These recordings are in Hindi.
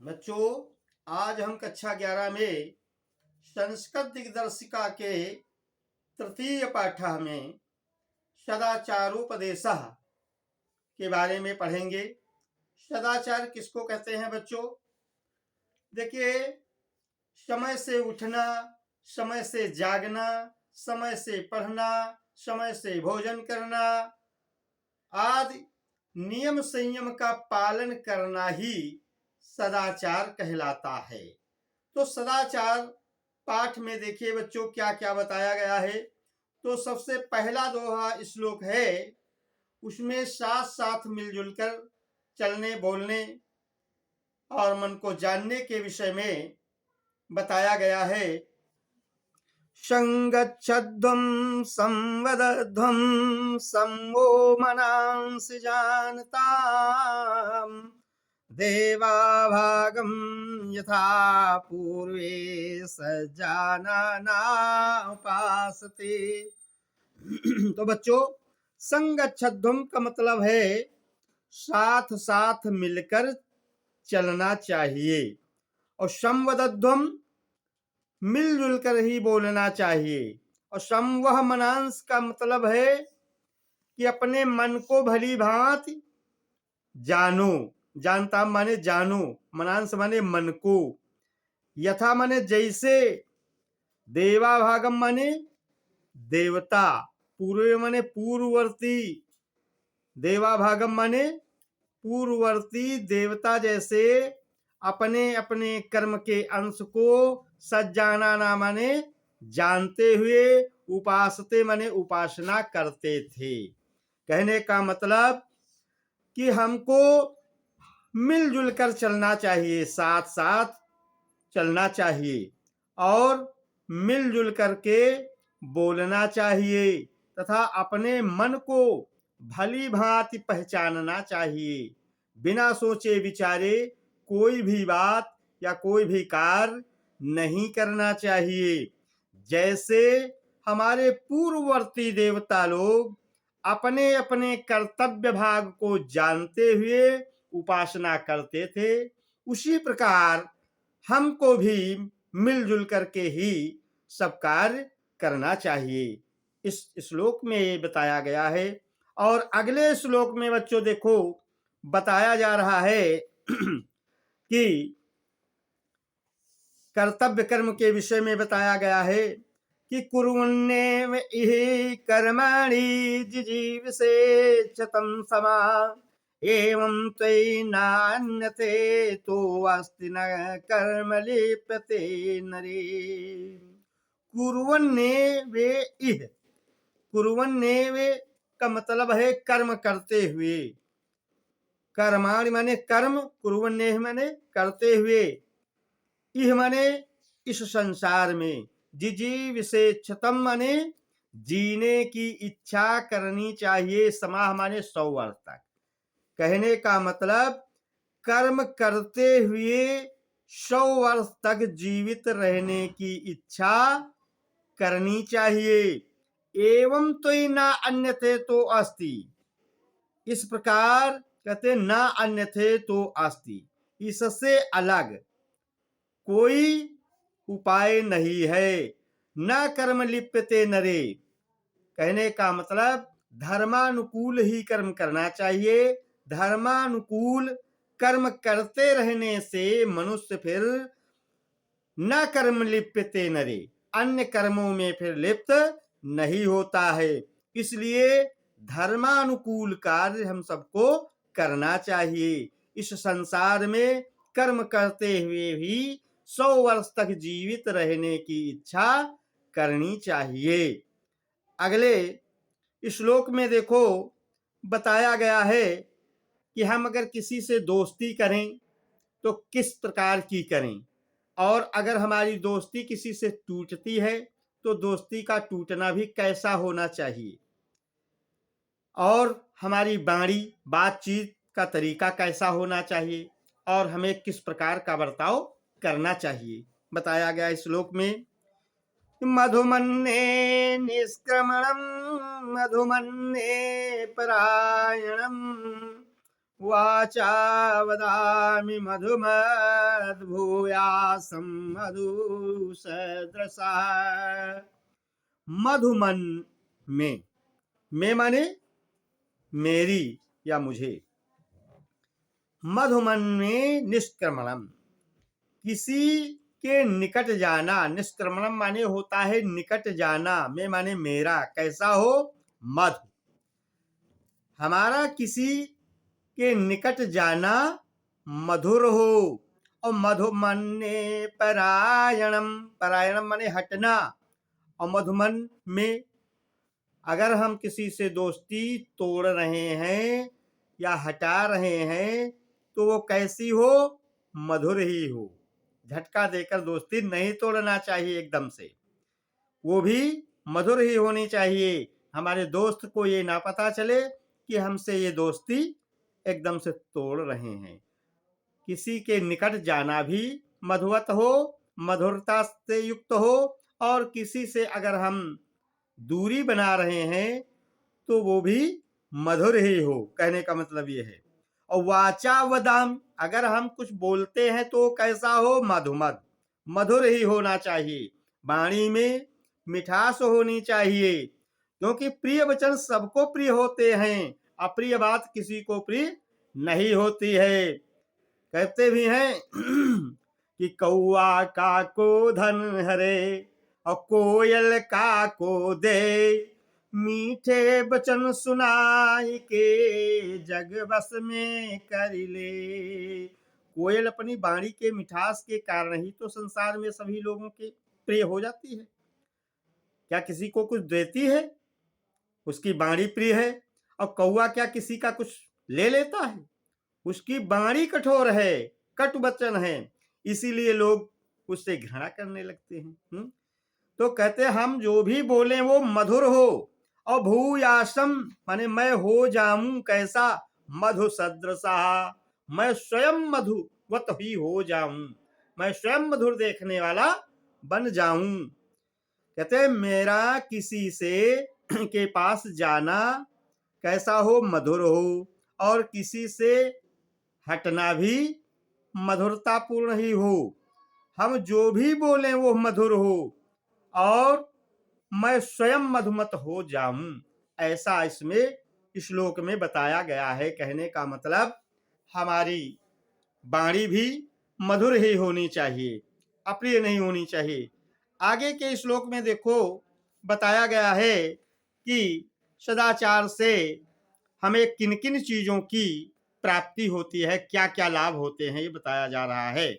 बच्चों, आज हम कक्षा 11 में संस्कृत दिग्दर्शिका के तृतीय पाठ में सदाचारोपदेशः के बारे में पढ़ेंगे। सदाचार किसको कहते हैं बच्चों? देखिए, समय से उठना, समय से जागना, समय से पढ़ना, समय से भोजन करना आदि नियम संयम का पालन करना ही सदाचार कहलाता है। तो सदाचार पाठ में देखिए बच्चों क्या क्या बताया गया है। तो सबसे पहला दोहा श्लोक है, उसमें साथ साथ मिलजुल कर चलने बोलने और मन को जानने के विषय में बताया गया है। संगच्छध्वं संवदध्वं संगो मनांसि जानताम् देवाभागं यथा पूर्वे सज्जानना उपासते। तो बच्चों, संगच्छध्वं का मतलब है साथ साथ मिलकर चलना चाहिए, और संवदध्वं मिलजुल कर ही बोलना चाहिए, और संवह मनांस का मतलब है कि अपने मन को भली भांति जानो। जानता माने जानो, मनांस माने मन को, यथा माने जैसे, देवाभागम माने देवता, पूर्व माने पूर्ववर्ती, देवाभागम माने पूर्ववर्ती देवता जैसे अपने अपने कर्म के अंश को सज्जाना माने जानते हुए, उपासते माने उपासना करते थे। कहने का मतलब कि हमको मिलजुल कर चलना चाहिए, साथ साथ चलना चाहिए और मिलजुल करके बोलना चाहिए तथा अपने मन को भली भांति पहचानना चाहिए। बिना सोचे विचारे कोई भी बात या कोई भी कार्य नहीं करना चाहिए। जैसे हमारे पूर्ववर्ती देवता लोग अपने अपने कर्तव्य भाग को जानते हुए उपासना करते थे, उसी प्रकार हमको भी मिलजुल करके ही सब कार्य करना चाहिए। इस श्लोक में ये बताया गया है। और अगले श्लोक में बच्चों देखो बताया जा रहा है कि कर्तव्य कर्म के विषय में बताया गया है कि कुर्वन्नेव इहि कर्माणि जिजीविषेच्छतं समा एवं त्वयि नान्यते तोऽस्ति न कर्म लिप्यते नरे। कुर्वन्नेव इह, कुर्वन्नेव का मतलब है कर्म करते हुए, कर्माणि माने कर्म, कुर्वन्नेह माने करते हुए, इह माने इस संसार में, जिजीविषेच्छतं माने जीने की इच्छा करनी चाहिए, समाह माने 100 वर्ष तक। कहने का मतलब कर्म करते हुए 100 वर्ष तक जीवित रहने की इच्छा करनी चाहिए। एवं तो ही ना अन्यथे तो अस्ति, इस प्रकार कहते ना अन्यथे तो अस्ति, इससे अलग कोई उपाय नहीं है। न कर्म लिप्यते नरे, कहने का मतलब धर्मानुकूल ही कर्म करना चाहिए। धर्मानुकूल कर्म करते रहने से मनुष्य फिर न कर्म लिप्यते नरे, अन्य कर्मों में फिर लिप्त नहीं होता है। इसलिए धर्मानुकूल कार्य हम सबको करना चाहिए। इस संसार में कर्म करते हुए भी 100 वर्ष तक जीवित रहने की इच्छा करनी चाहिए। अगले श्लोक में देखो बताया गया है कि हम अगर किसी से दोस्ती करें तो किस प्रकार की करें, और अगर हमारी दोस्ती किसी से टूटती है तो दोस्ती का टूटना भी कैसा होना चाहिए, और हमारी वाणी बातचीत का तरीका कैसा होना चाहिए, और हमें किस प्रकार का बर्ताव करना चाहिए, बताया गया इस श्लोक में। मधुमन्ये निष्क्रमणं मधुमन्ये परायणं वाचा वदामि मधुमन्ये भूयासं मधु सदृशः। मधुमन में माने मेरी या मुझे, मधुमन में निष्क्रमणम, किसी के निकट जाना। निष्क्रमणम माने होता है निकट जाना, में माने मेरा, कैसा हो, मधु, हमारा किसी के निकट जाना मधुर हो। और मधुमन परायणम, परायणम माने हटना, और मधुमन में अगर हम किसी से दोस्ती तोड़ रहे हैं या हटा रहे हैं तो वो कैसी हो, मधुर ही हो। झटका देकर दोस्ती नहीं तोड़ना चाहिए एकदम से, वो भी मधुर ही होनी चाहिए। हमारे दोस्त को ये ना पता चले कि हमसे ये दोस्ती एकदम से तोड़ रहे हैं। किसी के निकट जाना भी मधुवत हो, मधुरता से युक्त हो, और किसी से अगर हम दूरी बना रहे हैं तो वो भी मधुर ही हो, कहने का मतलब ये है। और वाचा वदाम, अगर हम कुछ बोलते हैं तो कैसा हो, मधुमद, मधुर ही होना चाहिए। वाणी में मिठास होनी चाहिए, क्योंकि प्रिय वचन सबको प्रिय होते हैं, अप्रिय बात किसी को प्रिय नहीं होती है। कहते भी हैं कि कौआ का को धन हरे और कोयल का को दे, मीठे बचन सुनाई के जग बस में कर ले। कोयल अपनी वाणी के मिठास के कारण ही तो संसार में सभी लोगों के प्रिय हो जाती है। क्या किसी को कुछ देती है, उसकी वाणी प्रिय है। और कौआ क्या किसी का कुछ ले लेता है, उसकी वाणी कठोर है, कटु वचन है, इसीलिए लोग उससे घृणा करने लगते हैं। तो कहते हम जो भी बोले वो मधुर हो। और भूयासम माने मैं हो जाऊं कैसा, मधु सदृशा, मैं स्वयं मधुवत ही हो जाऊं, मैं स्वयं मधुर देखने वाला बन जाऊं। कहते मेरा किसी से के पास जाना कैसा हो, मधुर हो, और किसी से हटना भी मधुरतापूर्ण ही हो। हम जो भी बोलें वो मधुर हो, और मैं स्वयं मधुमत हो जाऊं, ऐसा इसमें श्लोक में बताया गया है। कहने का मतलब हमारी वाणी भी मधुर ही होनी चाहिए, अप्रिय नहीं होनी चाहिए। आगे के श्लोक में देखो बताया गया है कि सदाचार से हमें किन किन चीजों की प्राप्ति होती है, क्या क्या लाभ होते हैं, ये बताया जा रहा है।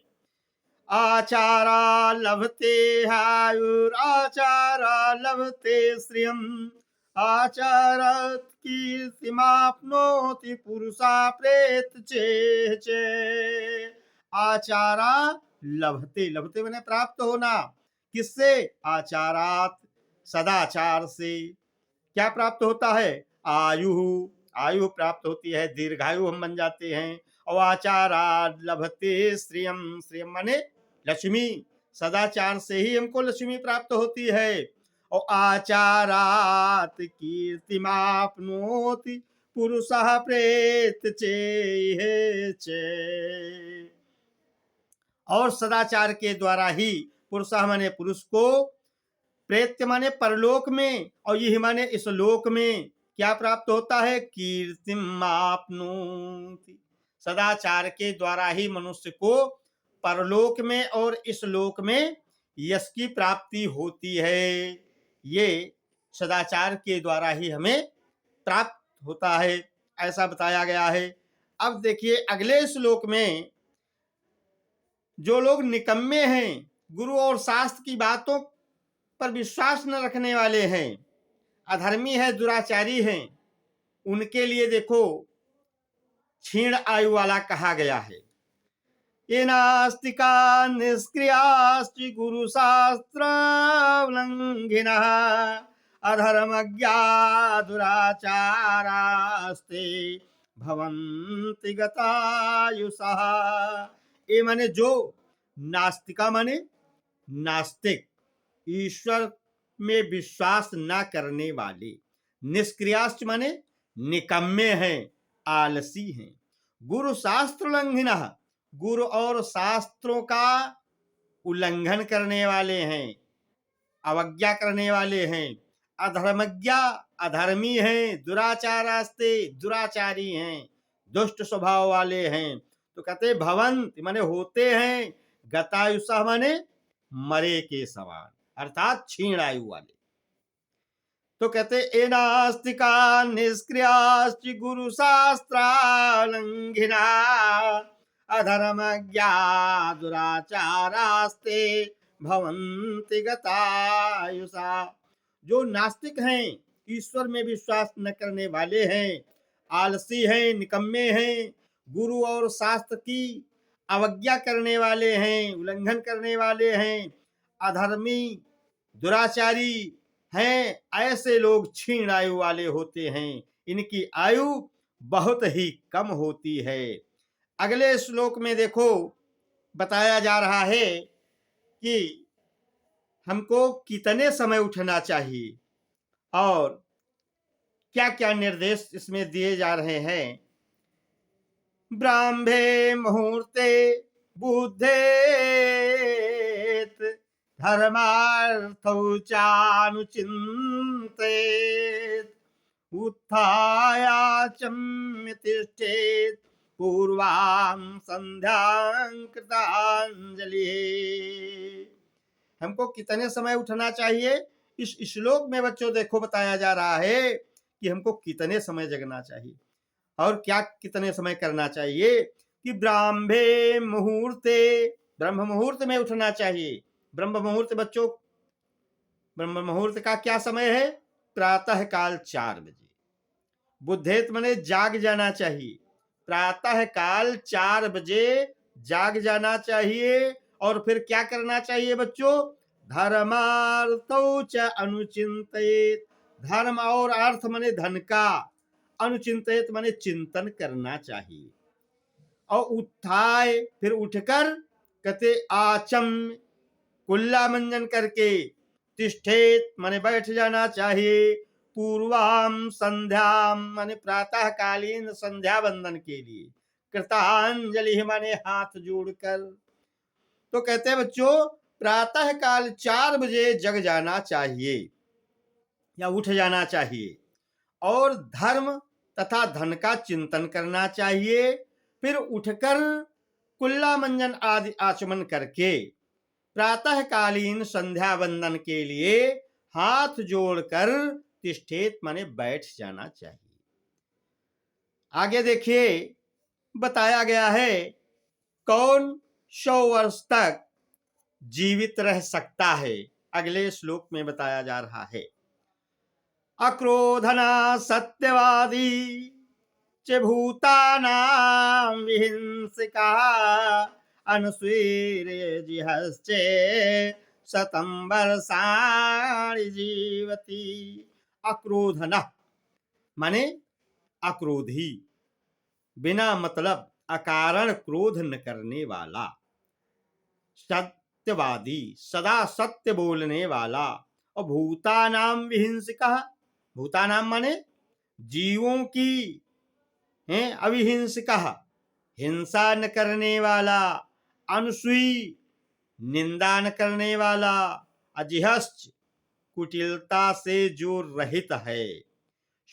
आचारा लभते आयुराचारा लभते श्रियम्, आचारात् कीर्तिमाप्नोति पुरुषा प्रेत चेचे। आचारा लभते, लभते मैंने प्राप्त होना, किससे, आचारात, सदाचार से। क्या प्राप्त होता है, आयु, आयु प्राप्त होती है, दीर्घायु हम बन जाते हैं। और आचारा लभते श्रियम, श्रियम माने लक्ष्मी, सदाचार से ही हमको लक्ष्मी प्राप्त होती है। और आचारात कीर्तिमाप्नोति पुरुषः प्रेत चे। और सदाचार के द्वारा ही पुरुषः माने पुरुष को, प्रेत्य माने परलोक में, और यही माने इस लोक में क्या प्राप्त होता है, कीर्तिमाप्नोति। सदाचार के द्वारा ही मनुष्य को परलोक में और इस लोक में यश की प्राप्ति होती है। ये सदाचार के द्वारा ही हमें प्राप्त होता है, ऐसा बताया गया है। अब देखिए अगले श्लोक में, जो लोग निकम्मे हैं, गुरु और शास्त्र की बातों पर विश्वास न रखने वाले हैं, अधर्मी है, दुराचारी हैं, उनके लिए देखो क्षीण आयु वाला कहा गया है। ये नास्तिका निष्क्रियाश्च गुरु शास्त्रावलंघिनः, अधर्मज्ञा दुराचारास्ते भवन्ति गतायुषः। ये माने जो नास्तिका माने नास्तिक, ईश्वर में विश्वास न करने वाले, निष्क्रियाश्च माने निकम्मे हैं, आलसी हैं, गुरु शास्त्र उल्लंघिनः, गुरु और शास्त्रों का उल्लंघन करने वाले हैं, अवज्ञा करने वाले हैं, अधर्मज्ञा अधर्मी हैं, दुराचारास्ते दुराचारी हैं, दुष्ट स्वभाव वाले हैं। तो कहते भवंत माने होते हैं, गतायुषा माने मरे के समान, अर्थात क्षीण आयु वाले। तो कहते एनास्तिका निष्क्रियाश्च गुरु शास्त्रालंघिना अधर्मज्ञा दुराचारास्ते भवन्ति गतायुषा। जो नास्तिक हैं, ईश्वर में विश्वास न करने वाले हैं, आलसी हैं, निकम्मे हैं, गुरु और शास्त्र की अवज्ञा करने वाले हैं, उल्लंघन करने वाले हैं, अधर्मी दुराचारी हैं, ऐसे लोग क्षीण आयु वाले होते हैं, इनकी आयु बहुत ही कम होती है। अगले श्लोक में देखो बताया जा रहा है कि हमको कितने समय उठना चाहिए और क्या क्या निर्देश इसमें दिए जा रहे हैं। ब्राह्मे मुहूर्ते बुद्धेत धर्मार्थौ चानुचिन्तेत उत्थायाचम्य तिष्ठेत पूर्वां संध्यां कृतांजलि। हमको कितने समय उठना चाहिए, इस श्लोक में बच्चों देखो बताया जा रहा है कि हमको कितने समय जगना चाहिए और क्या कितने समय करना चाहिए। कि ब्राह्मे मुहूर्ते, ब्रह्म मुहूर्त में उठना चाहिए। ब्रह्म मुहूर्त बच्चों, ब्रह्म मुहूर्त का क्या समय है, प्रातः काल 4 बजे। बुद्धेत मने जाग जाना चाहिए, प्रातः काल 4 बजे जाग जाना चाहिए। और फिर क्या करना चाहिए बच्चों, धर्मार्थौ च अनुचिंतयेत, धर्म और अर्थ मने धन का, अनुचिंतयेत मने चिंतन करना चाहिए। और उत्थाय फिर उठकर कहते आचम कुल्ला मंजन करके, तिष्ठेत माने बैठ जाना चाहिए, पूर्वाम संध्या माने प्रातः कालीन संध्या वंदन के लिए, कृतांजलि माने हाथ जोड़कर। तो कहते हैं बच्चों प्रातः काल 4 बजे जग जाना चाहिए या उठ जाना चाहिए और धर्म तथा धन का चिंतन करना चाहिए। फिर उठकर कुल्ला मंजन आदि आचमन करके प्रातःकालीन संध्या वंदन के लिए हाथ जोड़कर तिष्ठेत माने बैठ जाना चाहिए। आगे देखिए बताया गया है कौन 100 वर्ष तक जीवित रह सकता है। अगले श्लोक में बताया जा रहा है अक्रोधना सत्यवादी च भूतानां विहिंसिका अनुस्वीर्यजिहश्चे शतं वर्षाणि जीवति। अक्रोधना माने अक्रोधी, बिना मतलब अकारण क्रोध न करने वाला, सत्यवादी सदा सत्य बोलने वाला, और भूतानाम विहिंसिका, भूतानाम माने जीवों की हैं, अविहिंसिका हिंसा न करने वाला, अनुसूई निंदा न करने वाला, अजिहश्च कुटिलता से जो रहित है,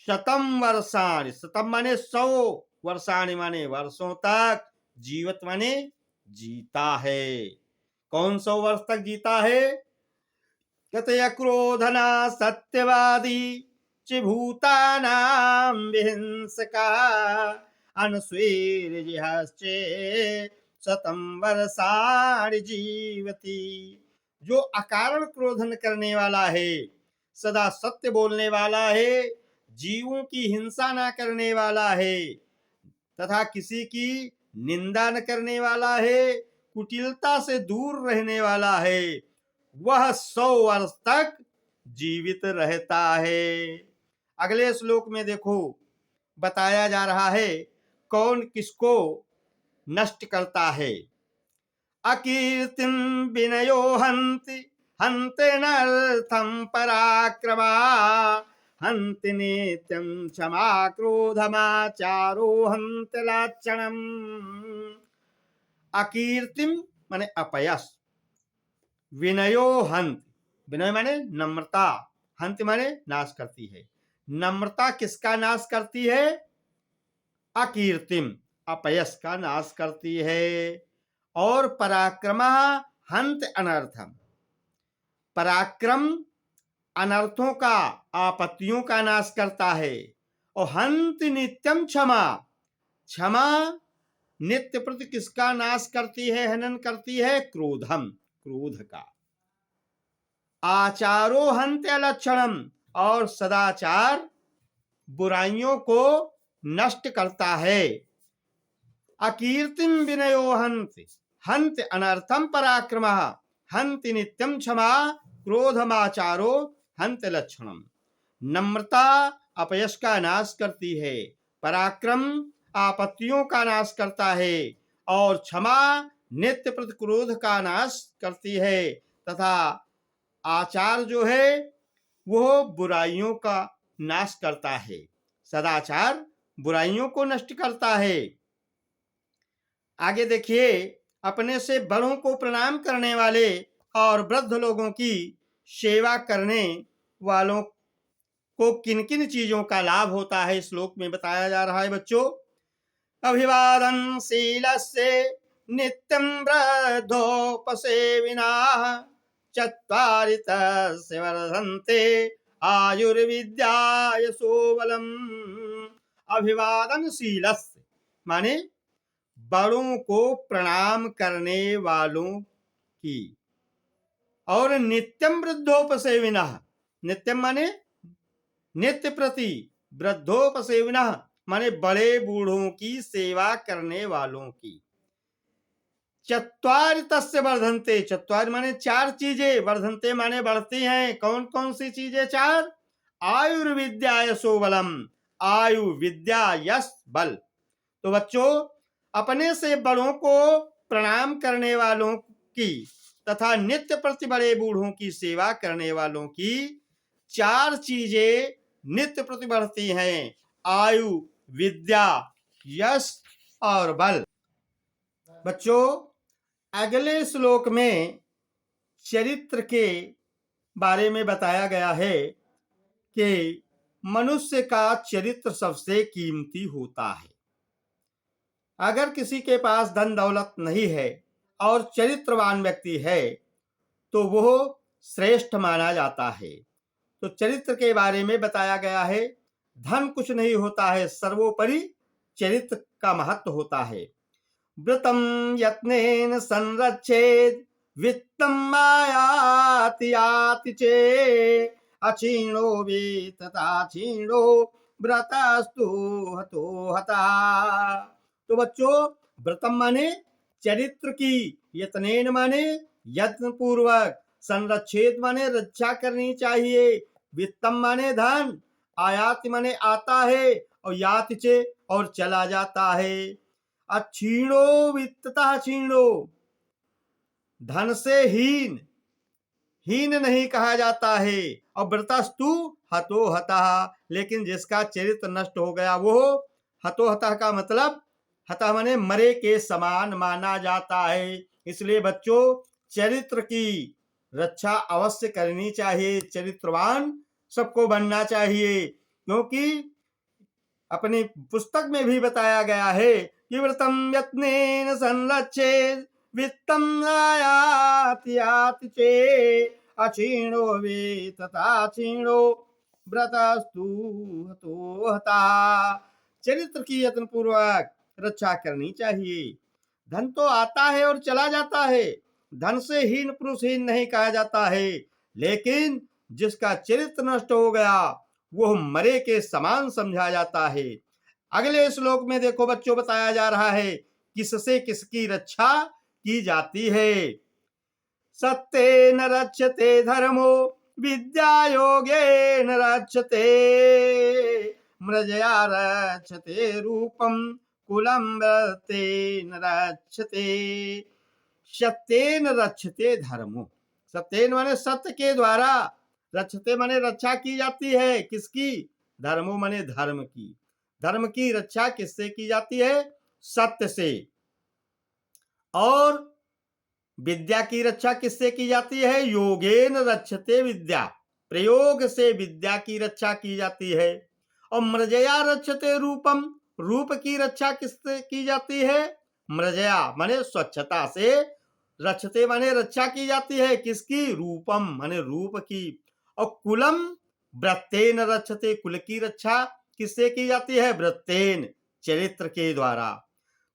शतम वर्षाणि, शतम माने 100, वर्षाणि माने वर्षों तक, जीवत माने जीता है। कौन 100 वर्ष तक जीता है, कहते अक्रोधना सत्यवादी च भूतानां विहिंसका अनुस्वीर्यजिहश्चे शतं वर्षाणि जीवति। जो अकारण क्रोधन करने वाला है, सदा सत्य बोलने वाला है, जीवों की हिंसा न करने वाला है तथा किसी की निंदा न करने वाला है, कुटिलता से दूर रहने वाला है, वह 100 वर्ष तक जीवित रहता है। अगले श्लोक में देखो बताया जा रहा है कौन किसको नष्ट करता है। अकीर्तिम विनयो हन्ति हन्ते नर्थम पराक्रमा हन्ति नित्यं क्षमा क्रोधमाचारो हन्ति लाक्षणम्। अकीर्तिम माने अपयश, विनयो हंत, विनय माने नम्रता, हंत माने नाश करती है। नम्रता किसका नाश करती है? अकीर्तिम, अपयश का नाश करती है। और पराक्रमा हंत अनर्थम, पराक्रम अनर्थों का, आपत्तियों का नाश करता है। और हंत नित्यम क्षमा, क्षमा नित्य प्रति किसका नाश करती है, हनन करती है? क्रोधम, क्रोध का। आचारो हंत अलक्षणम, और सदाचार बुराइयों को नष्ट करता है। अकीर्तिम विनयो हंत, हंत अनर्थम पराक्रमः, हंत नित्यम क्षमा, क्रोधमाचारो हंत लक्षणम। नम्रता अपयश का नाश करती है, पराक्रम आपत्तियों का नाश करता है, और क्षमा नित्य प्रति क्रोध का नाश करती है, तथा आचार जो है वो बुराइयों का नाश करता है। सदाचार बुराइयों को नष्ट करता है। आगे देखिए, अपने से बड़ों को प्रणाम करने वाले और वृद्ध लोगों की सेवा करने वालों को किन किन चीजों का लाभ होता है, श्लोक में बताया जा रहा है बच्चों। अभिवादन शीलस्य नित्यं वृद्धोपसेविनाः, चत्वारि तस्य वर्धन्ते आयुर्विद्या यशोबलम्। अभिवादनशीलस्य माने बड़ों को प्रणाम करने वालों की, और नित्यम वृद्धोपसेविनः, नित्यम माने नित्य प्रति, वृद्धोपसेविनः माने बड़े बूढ़ों की सेवा करने वालों की। चत्वारि तस्य वर्धन्ते, चत्वारि माने चार चीजें, वर्धन्ते माने बढ़ती हैं। कौन कौन सी चीजें? चार। आयुर्विद्या यशो बलम, आयु विद्या यश बल। तो बच्चों, अपने से बड़ों को प्रणाम करने वालों की तथा नित्य प्रति बड़े बूढ़ों की सेवा करने वालों की चार चीजें नित्य प्रति बढ़ती हैं, आयु, विद्या, यश और बल। बच्चों, अगले श्लोक में चरित्र के बारे में बताया गया है कि मनुष्य का चरित्र सबसे कीमती होता है। अगर किसी के पास धन दौलत नहीं है और चरित्रवान व्यक्ति है तो वह श्रेष्ठ माना जाता है। तो चरित्र के बारे में बताया गया है, धन कुछ नहीं होता है, सर्वोपरि चरित्र का महत्व होता है। व्रतम यत्नेन संरक्षेत वित्तम मायाति याति चे, अक्षीणो वेतता क्षीणो व्रतस्तु हतो हता। तो बच्चों, व्रतम माने चरित्र की, यत्नेन माने यत्न पूर्वक, संरक्षित माने रक्षा करनी चाहिए, वित्तम माने धन, आयाति माने आता है, और याति चे और चला जाता है। अक्षीणो वित्तता क्षीणो, धन से हीन, हीन नहीं कहा जाता है। और व्रतस्तु हतो हतः, लेकिन जिसका चरित्र नष्ट हो गया वो हतो हतः का मतलब हतः माने मरे के समान माना जाता है। इसलिए बच्चों, चरित्र की रक्षा अवश्य करनी चाहिए, चरित्रवान सबको बनना चाहिए, क्योंकि अपनी पुस्तक में भी बताया गया है कि व्रतम यत्नेन संरक्षेत वित्तम आयाति याति चे, अक्षीणो वेतता क्षीणो व्रतस्तु हतो हता। चरित्र की यत्न पूर्वक रक्षा करनी चाहिए। धन तो आता है और चला जाता है, धन से हीन पुरुष हीन नहीं कहा जाता है, लेकिन जिसका चरित्र नष्ट हो गया वह मरे के समान समझा जाता है। अगले श्लोक में देखो बच्चों, बताया जा रहा है किससे किसकी रक्षा की जाती है। सत्येन रक्षते धर्मो विद्या योगेन रक्षते, मृजया रक्षते रूपम कुलम तेन रक्षते। सत्येन रक्षते धर्मो, सत्येन माने सत्य के द्वारा, रक्षते माने रक्षा की जाती है। किसकी? धर्मो माने धर्म की। धर्म की रक्षा किससे की जाती है? सत्य से। और विद्या की रक्षा किससे की जाती है? योगेन रक्षते विद्या, प्रयोग से विद्या की रक्षा की जाती है। और मृजया रक्षते रूपम, रूप की रक्षा किससे की जाती है? मृजया माने स्वच्छता से, रक्षते माने रक्षा की जाती है किसकी? रूपम माने रूप की। और कुलम वृत्तेन रक्षते, कुल की रक्षा किससे की जाती है? वृत्तेन, चरित्र के द्वारा।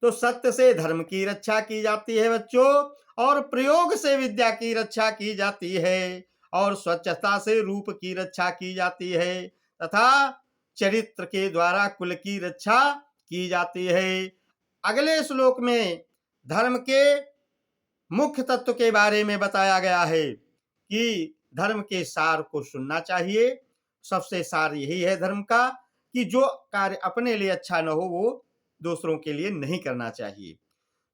तो सत्य से धर्म की रक्षा की जाती है बच्चों, और प्रयोग से विद्या की रक्षा की जाती है, और स्वच्छता से रूप की रक्षा की जाती है, तथा चरित्र के द्वारा कुल की रक्षा की जाती है। अगले श्लोक में धर्म के मुख्य तत्व के बारे में बताया गया है कि धर्म के सार को सुनना चाहिए। सबसे सार यही है धर्म का कि जो कार्य अपने लिए अच्छा न हो वो दूसरों के लिए नहीं करना चाहिए।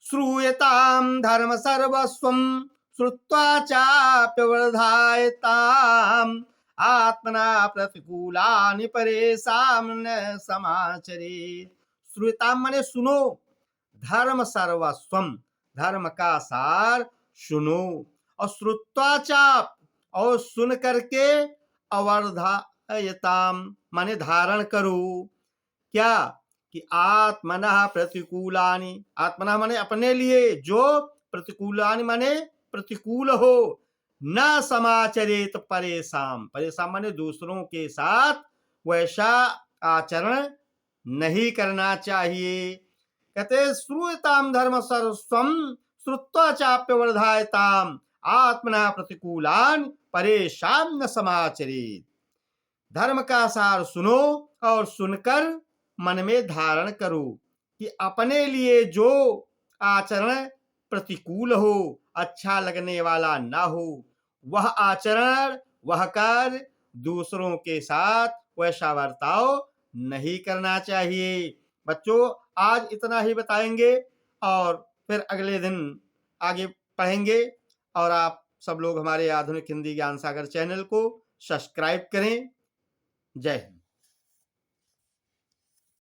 श्रूयताम धर्म सर्वस्वम श्रुत्वा चाप्यवधायताम आत्मना प्रतिकूलानि परेशान न समाचरेत्। श्रूयताम माने सुनो, धर्म सर्वस्वम धर्म का सार सुनो, और श्रुत्वा चाप और सुन करके अवर्धायताम माने धारण करो। क्या? कि आत्मना प्रतिकूलानि, आत्मना माने अपने लिए, जो प्रतिकूलानि माने प्रतिकूल हो, न समाचरेत परेशान, परेशान माने दूसरों के साथ वैसा आचरण नहीं करना चाहिए। कहते श्रूयताम धर्म सर्वस्वम श्रुत्वा चाप्यवर्धायताम आत्मना प्रतिकूलान परेशान न समाचरेत। धर्म का सार सुनो और सुनकर मन में धारण करो कि अपने लिए जो आचरण प्रतिकूल हो, अच्छा लगने वाला ना हो, वह आचरण, वह कार्य दूसरों के साथ वैसा बर्ताव नहीं करना चाहिए। बच्चों, आज इतना ही बताएंगे और फिर अगले दिन आगे पढ़ेंगे। और आप सब लोग हमारे आधुनिक हिंदी ज्ञान सागर चैनल को सब्सक्राइब करें। जय हिंद।